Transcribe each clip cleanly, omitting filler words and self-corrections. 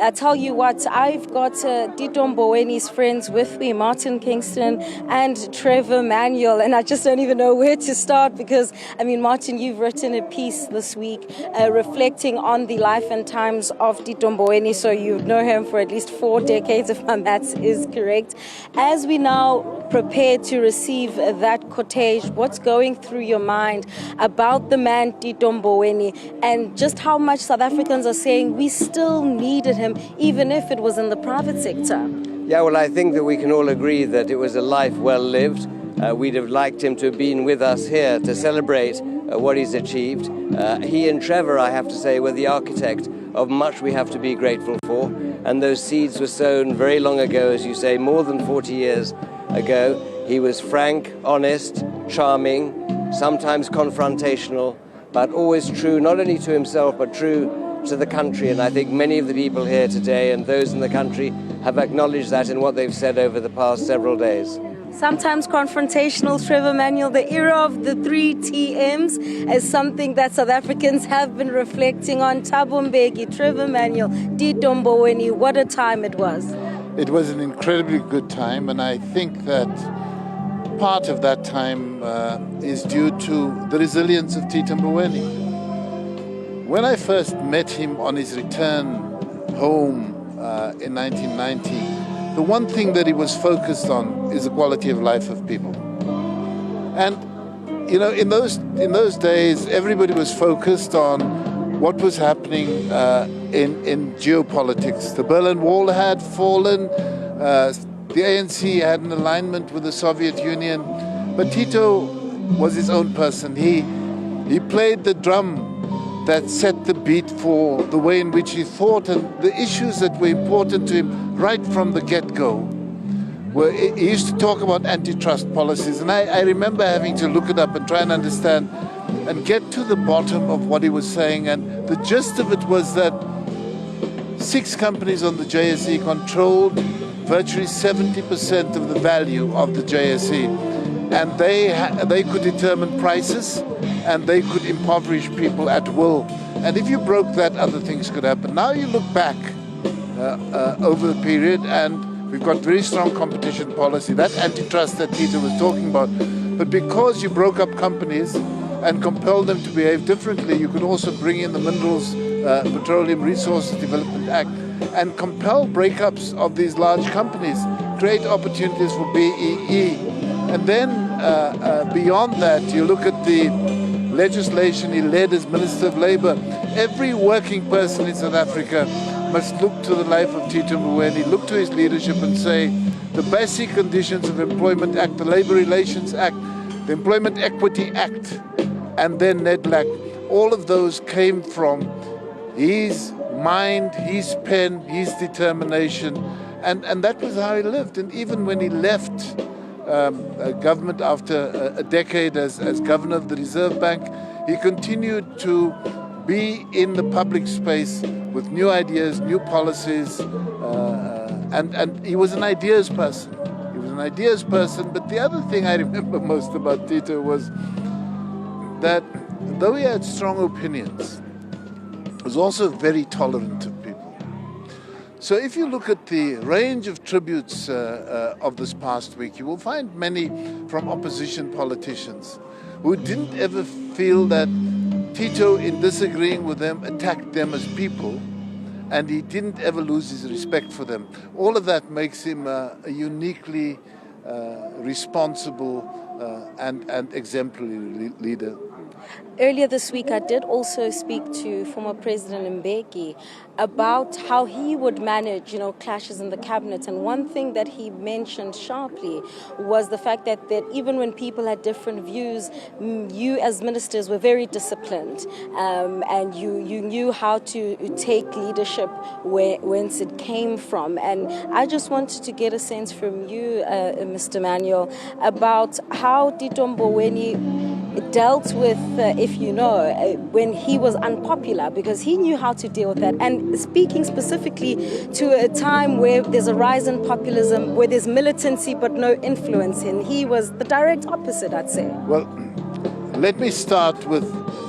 I tell you what, I've got Tito Mboweni's friends with me, Martin, Kingston, and Trevor, Manuel, and I just don't even know where to start because, I mean, Martin, you've written a piece this week reflecting on the life and times of Tito Mboweni, so you know him for at least 4 decades, if my maths is correct. As we now prepare to receive that cortege, what's going through your mind about the man Tito Mboweni and just how much South Africans are saying we still needed him, even if it was in the private sector? Yeah, well, I think that we can all agree that it was a life well lived. We'd have liked him to have been with us here to celebrate what he's achieved. He and Trevor, I have to say, were the architect of much we have to be grateful for. And those seeds were sown very long ago, as you say, more than 40 years ago. He was frank, honest, charming, sometimes confrontational, but always true, not only to himself, but true to the country. And I think many of the people here today and those in the country have acknowledged that in what they've said over the past several days. Sometimes confrontational, Trevor, Manuel, the era of the 3 TMs is something that South Africans have been reflecting on. Thabo Mbeki, Trevor, Manuel, Tito Mboweni, what a time it was. It was an incredibly good time, and I think that part of that time is due to the resilience of Tito Mboweni. When I first met him on his return home in 1990, the one thing that he was focused on is the quality of life of people. And, you know, in those days, everybody was focused on what was happening in geopolitics. The Berlin Wall had fallen, the ANC had an alignment with the Soviet Union, but Tito was his own person. He played the drum that set the beat for the way in which he thought, and the issues that were important to him right from the get-go were, he used to talk about antitrust policies, and I remember having to look it up and try and understand and get to the bottom of what he was saying, and the gist of it was that 6 companies on the JSE controlled virtually 70% of the value of the JSE, and they could determine prices and they could impoverish people at will. And if you broke that, other things could happen. Now you look back over the period and we've got very strong competition policy, that antitrust that Tito was talking about. But because you broke up companies and compelled them to behave differently, you could also bring in the Minerals, Petroleum Resources Development Act and compel breakups of these large companies, create opportunities for BEE. And then beyond that, you look at the legislation he led as Minister of Labour. Every working person in South Africa must look to the life of Tito Mboweni, look to his leadership and say the basic conditions of Employment Act, the Labour Relations Act, the Employment Equity Act, and then NEDLAC, all of those came from his mind, his pen, his determination, and that was how he lived. And even when he left government after a decade as governor of the Reserve Bank, he continued to be in the public space with new ideas, new policies, and he was an ideas person. He was an ideas person, but the other thing I remember most about Tito was that though he had strong opinions, he was also very tolerant of people. So if you look at the range of tributes of this past week, you will find many from opposition politicians who didn't ever feel that Tito, in disagreeing with them, attacked them as people, and he didn't ever lose his respect for them. All of that makes him a uniquely responsible and exemplary leader. Earlier this week, I did also speak to former President Mbeki about how he would manage, clashes in the cabinet. And one thing that he mentioned sharply was the fact that even when people had different views, you as ministers were very disciplined, and you knew how to take leadership whence it came from. And I just wanted to get a sense from you, Mr. Manuel, about how Tito Mboweni dealt with, when he was unpopular, because he knew how to deal with that. And speaking specifically to a time where there's a rise in populism, where there's militancy but no influence, and he was the direct opposite, I'd say. Well, let me start with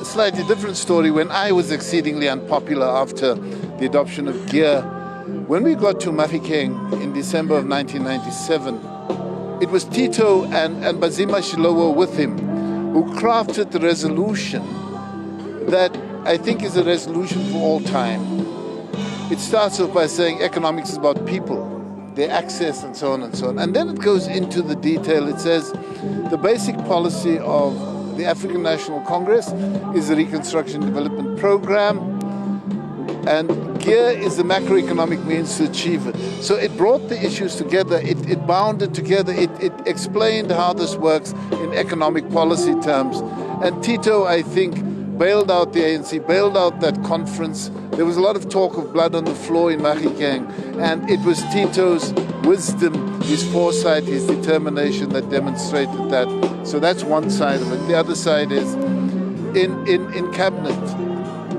slightly different story when I was exceedingly unpopular after the adoption of GEAR When we got to Mahikeng in December of 1997, it was Tito and Bazima Shilowo with him who crafted the resolution that I think is a resolution for all time. It starts off by saying economics is about people, their access and so on and so on. And then it goes into the detail. It says the basic policy of the African National Congress is the Reconstruction Development Program, and GEAR is the macroeconomic means to achieve it. So it brought the issues together, it bound it together, it explained how this works in economic policy terms. And Tito, I think, bailed out the ANC, bailed out that conference. There was a lot of talk of blood on the floor in Mahikeng, and it was Tito's wisdom, his foresight, his determination that demonstrated that. So that's one side of it. The other side is in cabinet.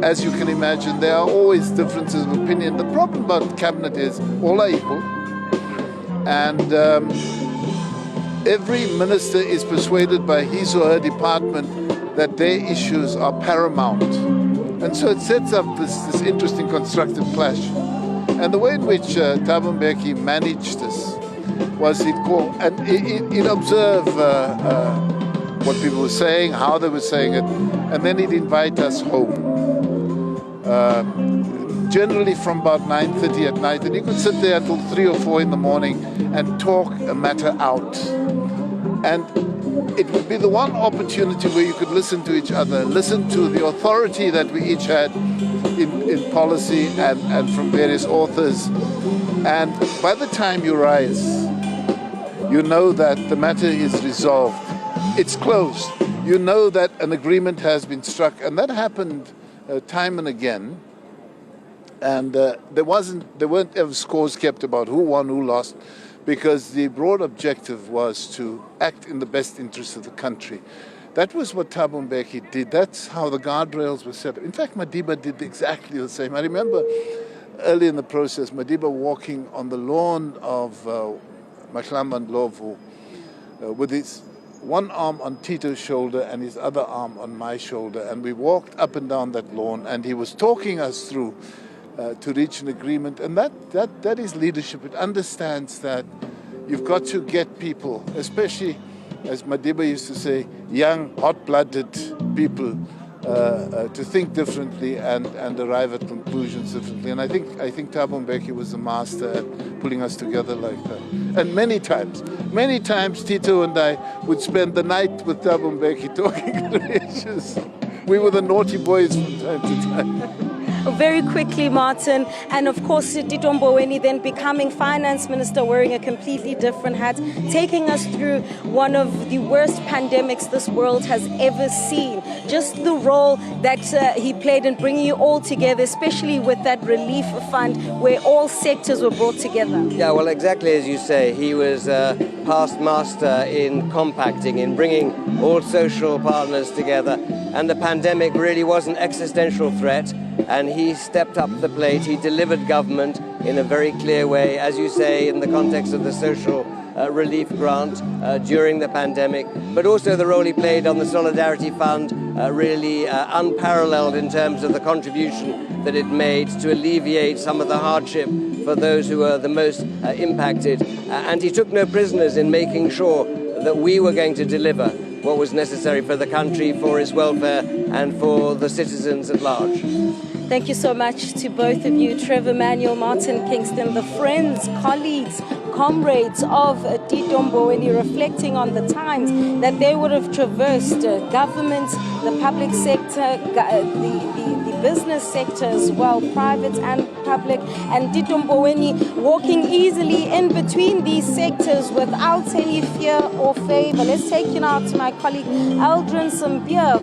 As you can imagine, there are always differences of opinion. The problem about cabinet is all are equal, and every minister is persuaded by his or her department that their issues are paramount. And so it sets up this interesting constructive clash. And the way in which Thabo Mbeki managed this was he'd observe what people were saying, how they were saying it, and then he'd invite us home. Generally from about 9:30 at night, and he could sit there until 3 or 4 in the morning and talk a matter out. And it would be the one opportunity where you could listen to each other, listen to the authority that we each had in policy and from various authors. And by the time you rise, you know that the matter is resolved. It's closed. You know that an agreement has been struck, and that happened time and again. And there weren't ever scores kept about who won, who lost, because the broad objective was to act in the best interest of the country. That was what Thabo Mbeki did. That's how the guardrails were set up. In fact, Madiba did exactly the same. I remember early in the process, Madiba walking on the lawn of Mahlamba Ndlovu with his one arm on Tito's shoulder and his other arm on my shoulder. And we walked up and down that lawn, and he was talking us through to reach an agreement. And that is leadership. It understands that you've got to get people, especially, as Madiba used to say, young, hot-blooded people, to think differently and arrive at conclusions differently. And I think Thabo Mbeki was a master at pulling us together like that. And many times Tito and I would spend the night with Thabo Mbeki talking issues. We were the naughty boys from time to time. Very quickly, Martin, and of course Tito Mboweni then becoming finance minister, wearing a completely different hat, taking us through one of the worst pandemics this world has ever seen. Just the role that he played in bringing you all together, especially with that relief fund where all sectors were brought together. Yeah, well, exactly as you say, he was past master in compacting, in bringing all social partners together, and the pandemic really was an existential threat. And he stepped up the plate. He delivered government in a very clear way, as you say, in the context of the social relief grant during the pandemic, but also the role he played on the Solidarity Fund, really unparalleled in terms of the contribution that it made to alleviate some of the hardship for those who were the most impacted. And he took no prisoners in making sure that we were going to deliver what was necessary for the country, for its welfare, and for the citizens at large. Thank you so much to both of you, Trevor, Manuel, Martin, Kingston, the friends, colleagues, comrades of Tito Mboweni, reflecting on the times that they would have traversed, government, the public sector, the business sector as well, private and public, and Tito Mboweni walking easily in between these sectors without any fear or favor. Let's take you now to my colleague Aldrin Sambier.